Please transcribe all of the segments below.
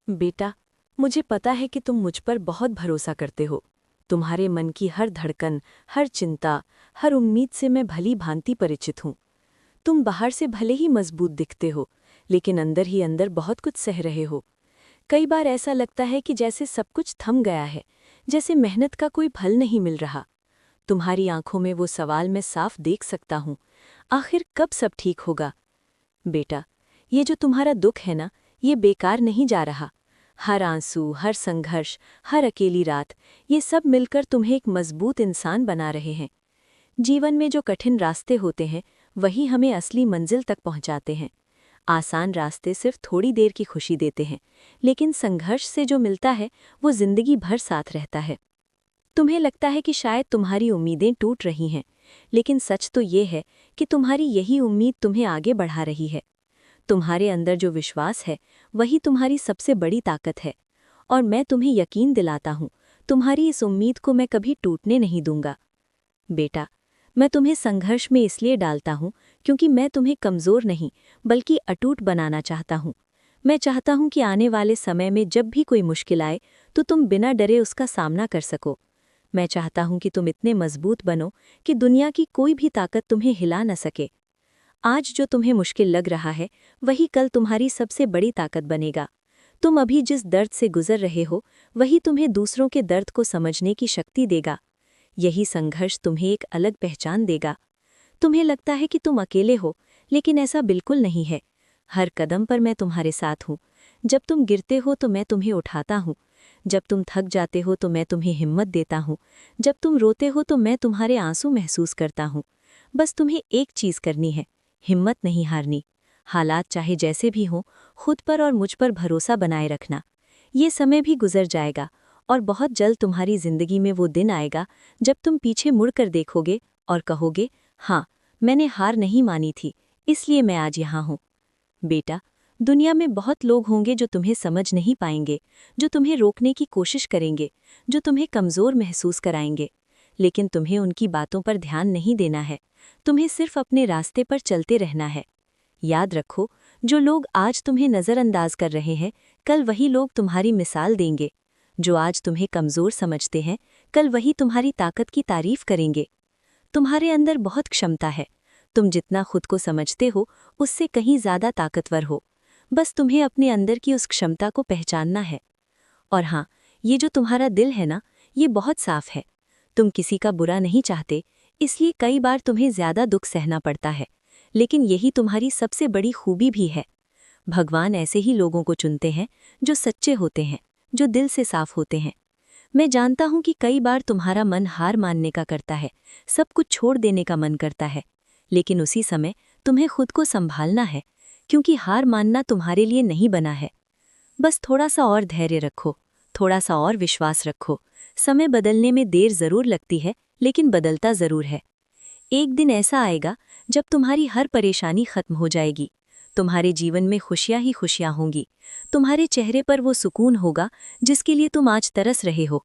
बेटा, मुझे पता है कि तुम मुझ पर बहुत भरोसा करते हो। तुम्हारे मन की हर धड़कन, हर चिंता, हर उम्मीद से मैं भली भांति परिचित हूँ। तुम बाहर से भले ही मजबूत दिखते हो, लेकिन अंदर ही अंदर बहुत कुछ सह रहे हो। कई बार ऐसा लगता है कि जैसे सब कुछ थम गया है, जैसे मेहनत का कोई फल नहीं मिल रहा। तुम्हारी आंखों में वो सवाल मैं साफ देख सकता हूँ, आखिर कब सब ठीक होगा? बेटा, ये जो तुम्हारा दुख है ना, ये बेकार नहीं जा रहा। हर आंसू, हर संघर्ष, हर अकेली रात, ये सब मिलकर तुम्हें एक मजबूत इंसान बना रहे हैं। जीवन में जो कठिन रास्ते होते हैं, वही हमें असली मंजिल तक पहुंचाते हैं। आसान रास्ते सिर्फ थोड़ी देर की खुशी देते हैं, लेकिन संघर्ष से जो मिलता है, वो जिंदगी भर साथ रहता है। तुम्हें लगता है कि शायद तुम्हारी उम्मीदें टूट रही हैं, लेकिन सच तो ये है कि तुम्हारी यही उम्मीद तुम्हें आगे बढ़ा रही है। तुम्हारे अंदर जो विश्वास है, वही तुम्हारी सबसे बड़ी ताकत है। और मैं तुम्हें यकीन दिलाता हूँ, तुम्हारी इस उम्मीद को मैं कभी टूटने नहीं दूंगा। बेटा, मैं तुम्हें संघर्ष में इसलिए डालता हूँ क्योंकि मैं तुम्हें कमज़ोर नहीं, बल्कि अटूट बनाना चाहता हूँ। मैं चाहता हूँ कि आने वाले समय में जब भी कोई मुश्किल आए, तो तुम बिना डरे उसका सामना कर सको। मैं चाहता हूँ कि तुम इतने मजबूत बनो कि दुनिया की कोई भी ताकत तुम्हें हिला न सके। आज जो तुम्हें मुश्किल लग रहा है, वही कल तुम्हारी सबसे बड़ी ताकत बनेगा। तुम अभी जिस दर्द से गुजर रहे हो, वही तुम्हें दूसरों के दर्द को समझने की शक्ति देगा। यही संघर्ष तुम्हें एक अलग पहचान देगा। तुम्हें लगता है कि तुम अकेले हो, लेकिन ऐसा बिल्कुल नहीं है। हर कदम पर मैं तुम्हारे साथ हूँ। जब तुम गिरते हो तो मैं तुम्हें उठाता हूँ। जब तुम थक जाते हो तो मैं तुम्हें हिम्मत देता हूँ। जब तुम रोते हो तो मैं तुम्हारे आंसू महसूस करता हूँ। बस तुम्हें एक चीज़ करनी है, हिम्मत नहीं हारनी। हालात चाहे जैसे भी हों, खुद पर और मुझ पर भरोसा बनाए रखना। ये समय भी गुजर जाएगा, और बहुत जल्द तुम्हारी जिंदगी में वो दिन आएगा जब तुम पीछे मुड़कर देखोगे और कहोगे, हाँ, मैंने हार नहीं मानी थी, इसलिए मैं आज यहाँ हूँ। बेटा, दुनिया में बहुत लोग होंगे जो तुम्हें समझ नहीं पाएंगे, जो तुम्हें रोकने की कोशिश करेंगे, जो तुम्हें कमज़ोर महसूस कराएंगे। लेकिन तुम्हें उनकी बातों पर ध्यान नहीं देना है। तुम्हें सिर्फ अपने रास्ते पर चलते रहना है। याद रखो, जो लोग आज तुम्हें नज़रअंदाज कर रहे हैं, कल वही लोग तुम्हारी मिसाल देंगे। जो आज तुम्हें कमज़ोर समझते हैं, कल वही तुम्हारी ताकत की तारीफ करेंगे। तुम्हारे अंदर बहुत क्षमता है। तुम जितना खुद को समझते हो, उससे कहीं ज़्यादा ताकतवर हो। बस तुम्हें अपने अंदर की उस क्षमता को पहचानना है। और हाँ, ये जो तुम्हारा दिल है ना, ये बहुत साफ है। तुम किसी का बुरा नहीं चाहते, इसलिए कई बार तुम्हें ज़्यादा दुख सहना पड़ता है। लेकिन यही तुम्हारी सबसे बड़ी खूबी भी है। भगवान ऐसे ही लोगों को चुनते हैं जो सच्चे होते हैं, जो दिल से साफ होते हैं। मैं जानता हूँ कि कई बार तुम्हारा मन हार मानने का करता है, सब कुछ छोड़ देने का मन करता है। लेकिन उसी समय तुम्हें खुद को संभालना है, क्योंकि हार मानना तुम्हारे लिए नहीं बना है। बस थोड़ा सा और धैर्य रखो, थोड़ा सा और विश्वास रखो। समय बदलने में देर जरूर लगती है, लेकिन बदलता जरूर है। एक दिन ऐसा आएगा जब तुम्हारी हर परेशानी खत्म हो जाएगी। तुम्हारे जीवन में खुशियां ही खुशियां होंगी। तुम्हारे चेहरे पर वो सुकून होगा जिसके लिए तुम आज तरस रहे हो।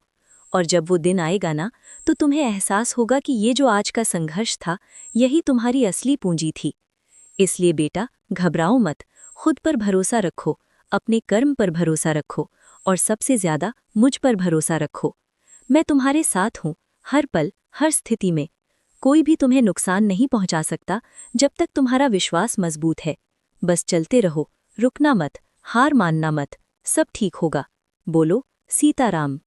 और जब वो दिन आएगा ना, तो तुम्हें एहसास होगा कि ये जो आज का संघर्ष था, यही तुम्हारी असली पूंजी थी। इसलिए बेटा, घबराओ मत, खुद पर भरोसा रखो, अपने कर्म पर भरोसा रखो, और सबसे ज्यादा मुझ पर भरोसा रखो। मैं तुम्हारे साथ हूँ, हर पल, हर स्थिति में। कोई भी तुम्हें नुकसान नहीं पहुंचा सकता जब तक तुम्हारा विश्वास मजबूत है। बस चलते रहो, रुकना मत, हार मानना मत, सब ठीक होगा। बोलो सीताराम।